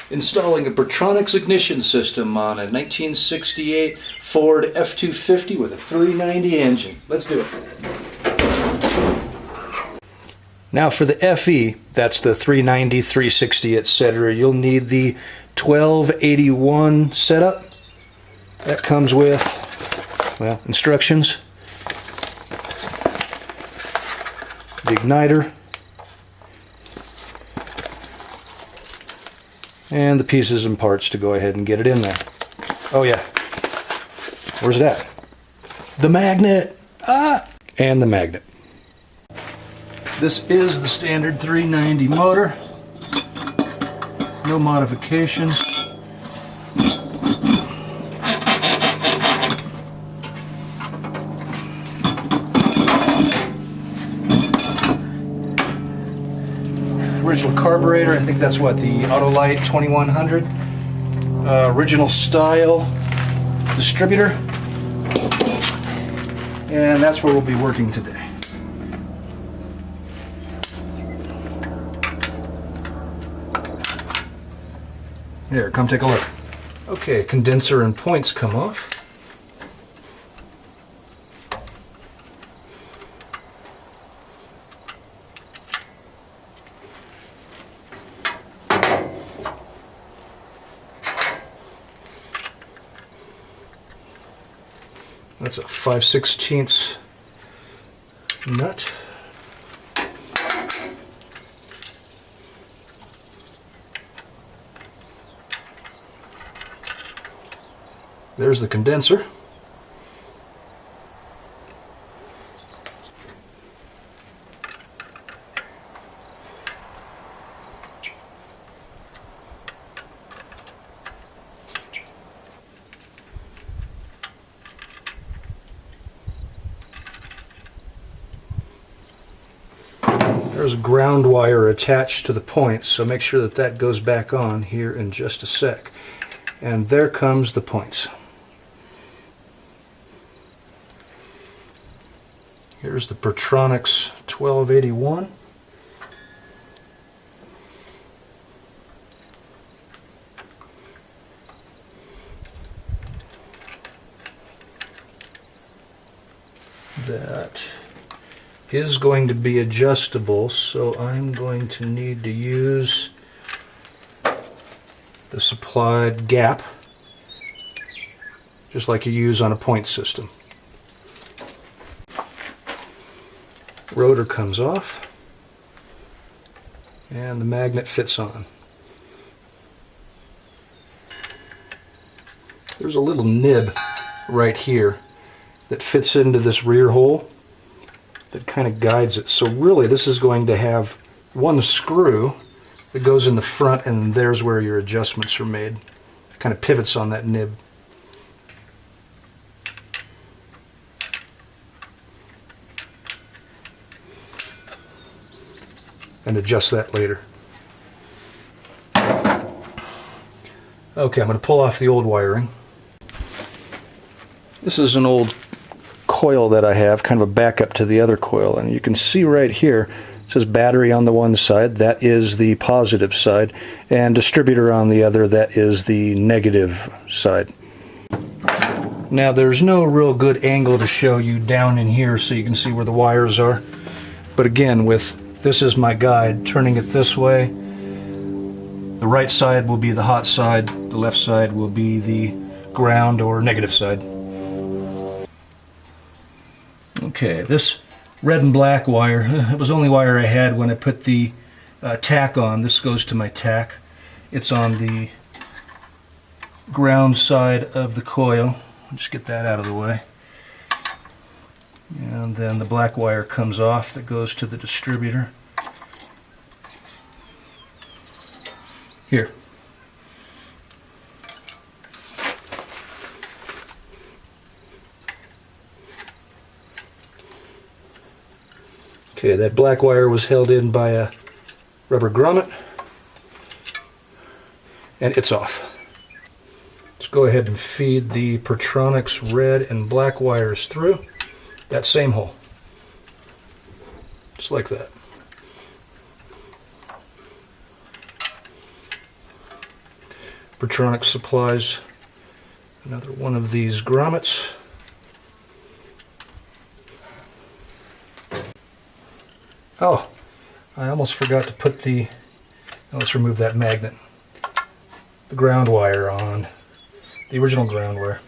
Installing a Pertronix ignition system on a 1968 Ford F250 with a 390 engine. Let's do it. Now for the FE, that's the 390, 360, etc., you'll need the 1281 setup. That comes with, well, instructions, the igniter, and the pieces and parts to go ahead and get it in there. Oh yeah, where's that? The magnet! Ah! And the magnet. This is the standard 390 motor. No modifications. Original carburetor, I think that's what, the Autolite 2100. Original style distributor. And that's where we'll be working today. Here, come take a look. Okay, condenser and points come off. That's a 5/16 nut. There's the condenser. There's a ground wire attached to the points, so make sure that that goes back on here in just a sec. And there comes the points. Here's the Pertronix 1281. That is going to be adjustable, so I'm going to need to use the supplied gap, just like you use on a point system. Rotor comes off, and the magnet fits on. There's a little nib right here that fits into this rear hole that kind of guides it. So really this is going to have one screw that goes in the front, and there's where your adjustments are made. It kind of pivots on that nib. And adjust that later. Okay, I'm going to pull off the old wiring. This is an old coil that I have, kind of a backup to the other coil, and you can see right here it says battery on the one side, that is the positive side, and distributor on the other, that is the negative side. Now there's no real good angle to show you down in here so you can see where the wires are, but again, with this is my guide, turning it this way, the right side will be the hot side, the left side will be the ground or negative side. Okay, this red and black wire, it was the only wire I had when I put the tack on. This goes to my tack. It's on the ground side of the coil. Just get that out of the way. And then the black wire comes off that goes to the distributor. Here. Okay, that black wire was held in by a rubber grommet, and it's off. Let's go ahead and feed the Pertronix red and black wires through that same hole. Just like that. Pertronix supplies another one of these grommets. Oh, I almost forgot to put the, let's remove that magnet, the ground wire on, the original ground wire.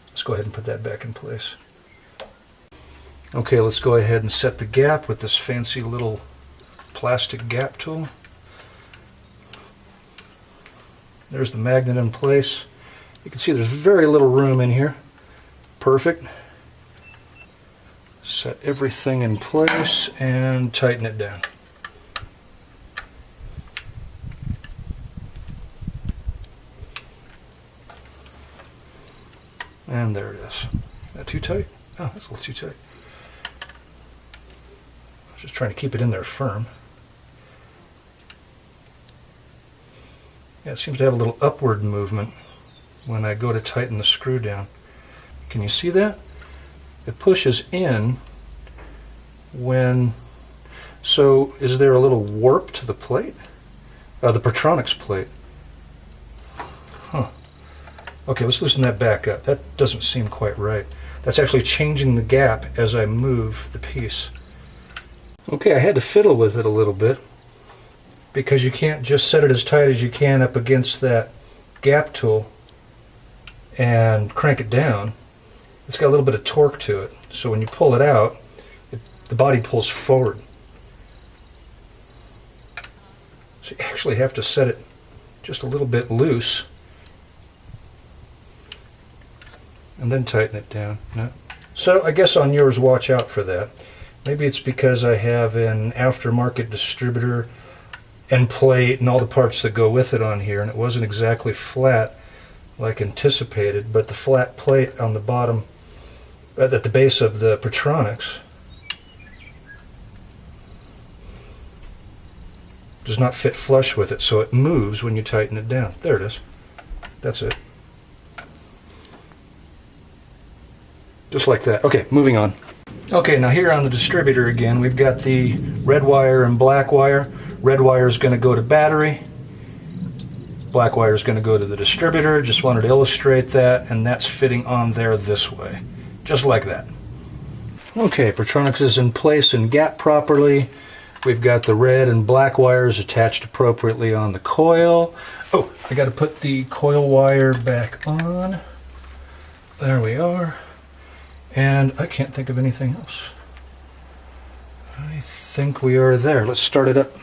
Let's go ahead and put that back in place. Okay, let's go ahead and set the gap with this fancy little plastic gap tool. There's the magnet in place. You can see there's very little room in here. Perfect. Set everything in place and tighten it down. And there it is. Is that too tight? Oh, that's a little too tight. I was just trying to keep it in there firm. Yeah, it seems to have a little upward movement when I go to tighten the screw down. Can you see that? It pushes in when... So is there a little warp to the plate? The Pertronix plate. Huh. Okay, let's loosen that back up. That doesn't seem quite right. That's actually changing the gap as I move the piece. Okay, I had to fiddle with it a little bit because you can't just set it as tight as you can up against that gap tool and crank it down. It's got a little bit of torque to it, so when you pull it out, the body pulls forward. So you actually have to set it just a little bit loose and then tighten it down. No. So I guess on yours, watch out for that. Maybe it's because I have an aftermarket distributor and plate and all the parts that go with it on here, and it wasn't exactly flat like anticipated, but the flat plate on the bottom, at the base of the Pertronix, does not fit flush with it, so it moves when you tighten it down. There it is. That's it. Just like that. Okay, moving on. Okay, now here on the distributor again, we've got the red wire and black wire. Red wire is going to go to battery. Black wire is going to go to the distributor. Just wanted to illustrate that, and that's fitting on there this way. Just like that. Okay, Pertronix is in place and gap properly. We've got the red and black wires attached appropriately on the coil. Oh, I got to put the coil wire back on. There we are. And I can't think of anything else. I think we are there. Let's start it up.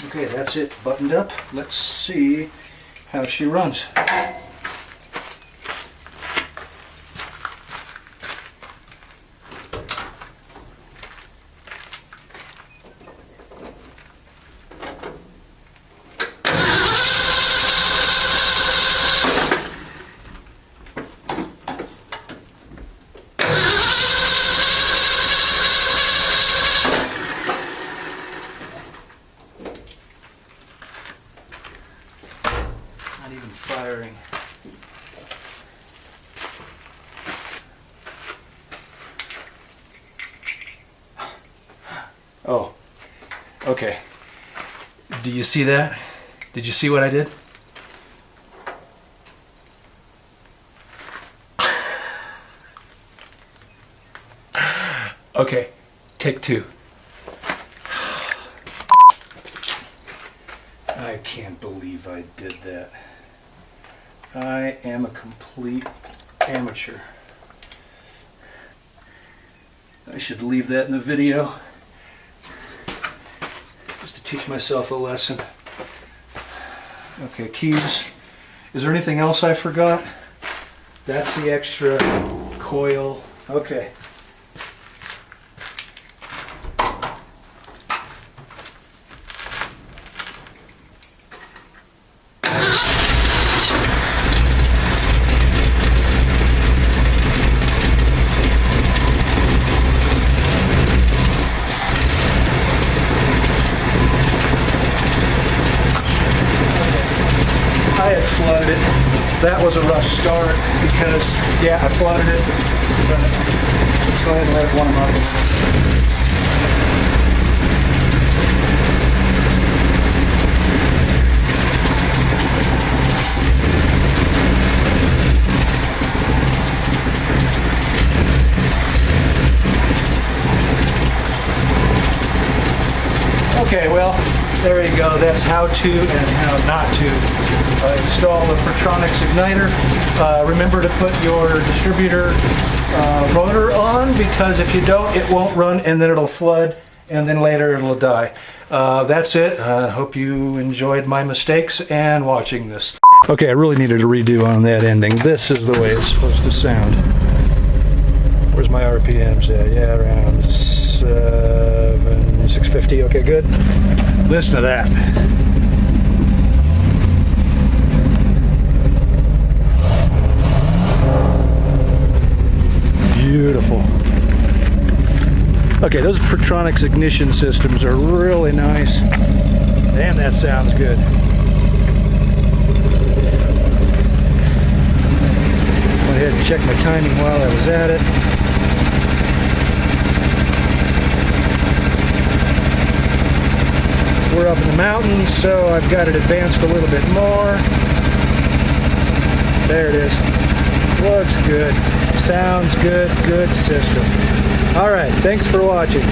Okay, that's it buttoned up. Let's see how she runs. Not even firing. Oh, okay. Do you see that? Did you see what I did? Okay, take two. I can't believe I did that. I am a complete amateur. I should leave that in the video just to teach myself a lesson. Okay, keys. Is there anything else I forgot? That's the extra coil. Okay. I had flooded it. That was a rough start because, yeah, I flooded it. But let's go ahead and let it warm up. There you go. That's how to and how not to install the Pertronix Ignitor. Remember to put your distributor motor on, because if you don't, it won't run and then it'll flood and then later it'll die. That's it. Hope you enjoyed my mistakes and watching this. Okay, I really needed a redo on that ending. This is the way it's supposed to sound. Where's my RPMs at? Yeah, around 650. Okay, good. Listen to that. Beautiful. Okay, those Pertronix ignition systems are really nice. Damn, that sounds good. Went ahead and checked my timing while I was at it. We're up in the mountains, so I've got it advanced a little bit more. There it is. Looks good. Sounds good. Good system. All right, thanks for watching.